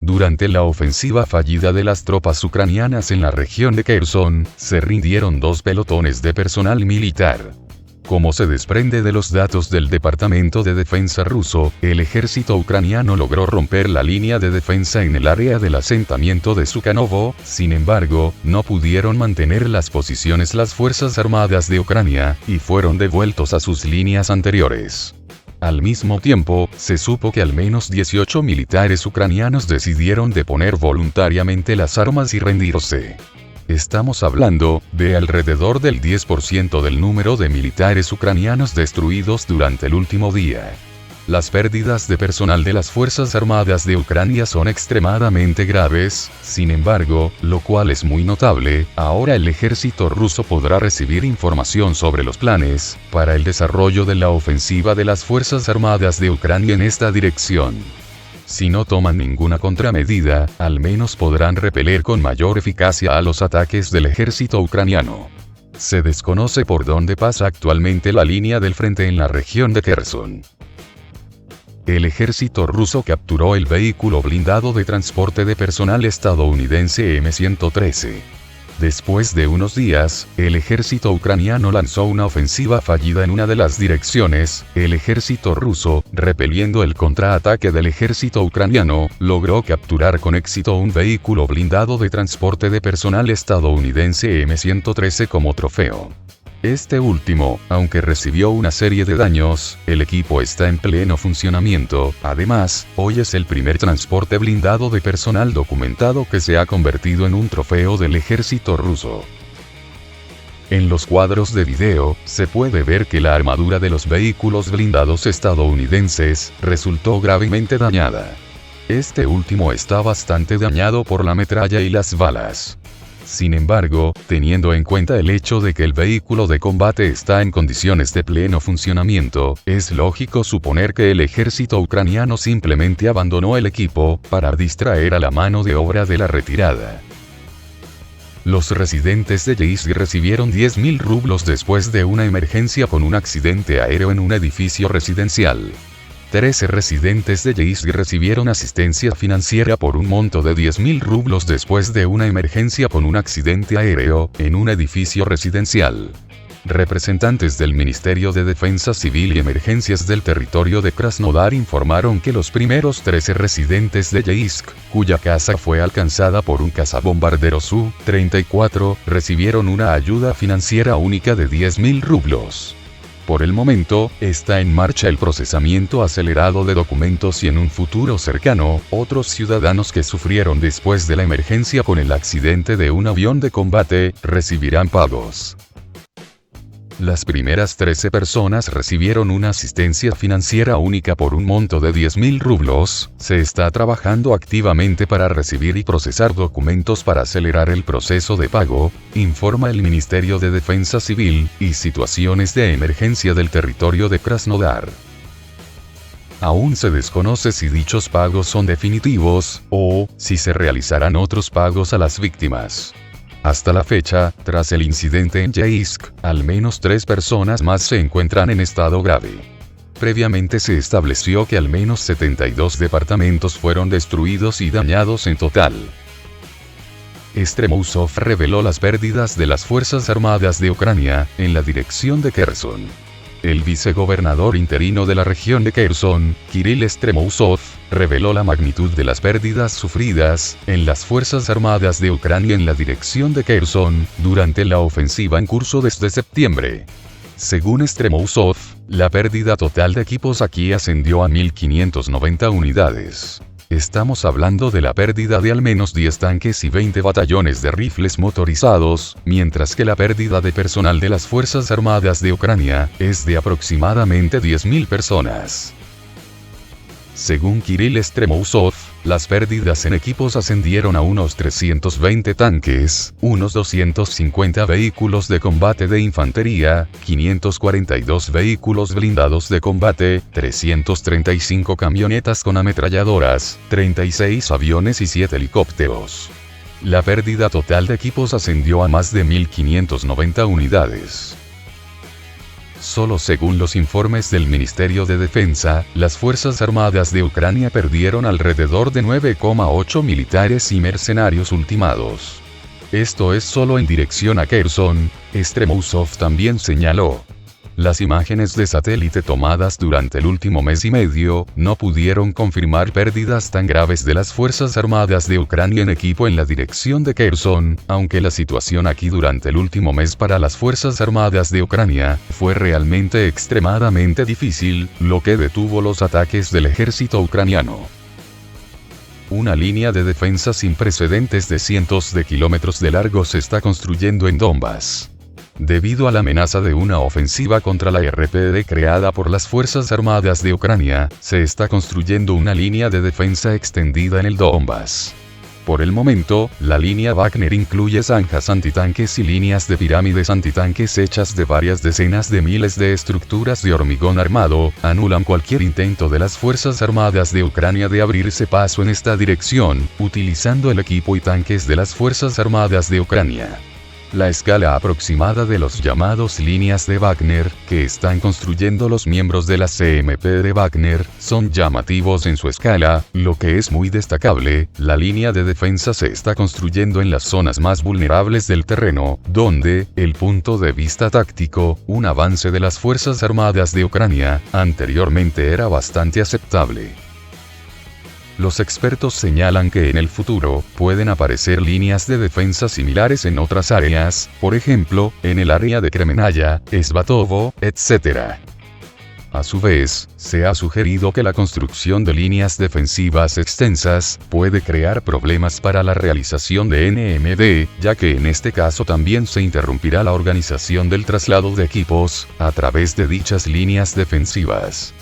durante la ofensiva fallida de las tropas ucranianas en la región de Kherson, se rindieron 2 pelotones de personal militar. Como se desprende de los datos del Departamento de Defensa ruso, el ejército ucraniano logró romper la línea de defensa en el área del asentamiento de Sukanovo, sin embargo, no pudieron mantener las posiciones las Fuerzas Armadas de Ucrania, y fueron devueltos a sus líneas anteriores. Al mismo tiempo, se supo que al menos 18 militares ucranianos decidieron deponer voluntariamente las armas y rendirse. Estamos hablando de alrededor del 10% del número de militares ucranianos destruidos durante el último día. Las pérdidas de personal de las Fuerzas Armadas de Ucrania son extremadamente graves, sin embargo, lo cual es muy notable, ahora el ejército ruso podrá recibir información sobre los planes para el desarrollo de la ofensiva de las Fuerzas Armadas de Ucrania en esta dirección. Si no toman ninguna contramedida, al menos podrán repeler con mayor eficacia a los ataques del ejército ucraniano. Se desconoce por dónde pasa actualmente la línea del frente en la región de Kherson. El ejército ruso capturó el vehículo blindado de transporte de personal estadounidense M-113. Después de unos días, el ejército ucraniano lanzó una ofensiva fallida en una de las direcciones. El ejército ruso, repeliendo el contraataque del ejército ucraniano, logró capturar con éxito un vehículo blindado de transporte de personal estadounidense M-113 como trofeo. Este último, aunque recibió una serie de daños, el equipo está en pleno funcionamiento. Además, hoy es el primer transporte blindado de personal documentado que se ha convertido en un trofeo del ejército ruso. En los cuadros de video, se puede ver que la armadura de los vehículos blindados estadounidenses resultó gravemente dañada. Este último está bastante dañado por la metralla y las balas. Sin embargo, teniendo en cuenta el hecho de que el vehículo de combate está en condiciones de pleno funcionamiento, es lógico suponer que el ejército ucraniano simplemente abandonó el equipo para distraer a la mano de obra de la retirada. Los residentes de Yeisk recibieron 10.000 rublos después de una emergencia con un accidente aéreo en un edificio residencial. 13 residentes de Yeisk recibieron asistencia financiera por un monto de 10.000 rublos después de una emergencia con un accidente aéreo en un edificio residencial. Representantes del Ministerio de Defensa Civil y Emergencias del territorio de Krasnodar informaron que los primeros 13 residentes de Yeisk, cuya casa fue alcanzada por un cazabombardero Su-34, recibieron una ayuda financiera única de 10.000 rublos. Por el momento, está en marcha el procesamiento acelerado de documentos y en un futuro cercano, otros ciudadanos que sufrieron después de la emergencia con el accidente de un avión de combate, recibirán pagos. Las primeras 13 personas recibieron una asistencia financiera única por un monto de 10.000 rublos. Se está trabajando activamente para recibir y procesar documentos para acelerar el proceso de pago, informa el Ministerio de Defensa Civil y Situaciones de Emergencia del territorio de Krasnodar. Aún se desconoce si dichos pagos son definitivos, o si se realizarán otros pagos a las víctimas. Hasta la fecha, tras el incidente en Yeisk, al menos 3 personas más se encuentran en estado grave. Previamente se estableció que al menos 72 departamentos fueron destruidos y dañados en total. Stremousov reveló las pérdidas de las Fuerzas Armadas de Ucrania, en la dirección de Kherson. El vicegobernador interino de la región de Kherson, Kirill Stremousov, reveló la magnitud de las pérdidas sufridas en las Fuerzas Armadas de Ucrania en la dirección de Kherson, durante la ofensiva en curso desde septiembre. Según Stremousov, la pérdida total de equipos aquí ascendió a 1.590 unidades. Estamos hablando de la pérdida de al menos 10 tanques y 20 batallones de rifles motorizados, mientras que la pérdida de personal de las Fuerzas Armadas de Ucrania es de aproximadamente 10.000 personas. Según Kirill Stremousov, las pérdidas en equipos ascendieron a unos 320 tanques, unos 250 vehículos de combate de infantería, 542 vehículos blindados de combate, 335 camionetas con ametralladoras, 36 aviones y 7 helicópteros. La pérdida total de equipos ascendió a más de 1.590 unidades. Solo según los informes del Ministerio de Defensa, las Fuerzas Armadas de Ucrania perdieron alrededor de 9,8 militares y mercenarios ultimados. Esto es solo en dirección a Kherson, Stremousov también señaló. Las imágenes de satélite tomadas durante el último mes y medio no pudieron confirmar pérdidas tan graves de las Fuerzas Armadas de Ucrania en equipo en la dirección de Kherson, aunque la situación aquí durante el último mes para las Fuerzas Armadas de Ucrania fue realmente extremadamente difícil, lo que detuvo los ataques del ejército ucraniano. Una línea de defensa sin precedentes de cientos de kilómetros de largo se está construyendo en Donbass. Debido a la amenaza de una ofensiva contra la RPD creada por las Fuerzas Armadas de Ucrania, se está construyendo una línea de defensa extendida en el Donbass. Por el momento, la línea Wagner incluye zanjas antitanques y líneas de pirámides antitanques hechas de varias decenas de miles de estructuras de hormigón armado, anulan cualquier intento de las Fuerzas Armadas de Ucrania de abrirse paso en esta dirección, utilizando el equipo y tanques de las Fuerzas Armadas de Ucrania. La escala aproximada de los llamados líneas de Wagner, que están construyendo los miembros de la CMP de Wagner, son llamativos en su escala, lo que es muy destacable. La línea de defensa se está construyendo en las zonas más vulnerables del terreno, donde, el punto de vista táctico, un avance de las Fuerzas Armadas de Ucrania, anteriormente era bastante aceptable. Los expertos señalan que en el futuro, pueden aparecer líneas de defensa similares en otras áreas, por ejemplo, en el área de Kremenaya, Svatovo, etc. A su vez, se ha sugerido que la construcción de líneas defensivas extensas puede crear problemas para la realización de NMD, ya que en este caso también se interrumpirá la organización del traslado de equipos, a través de dichas líneas defensivas.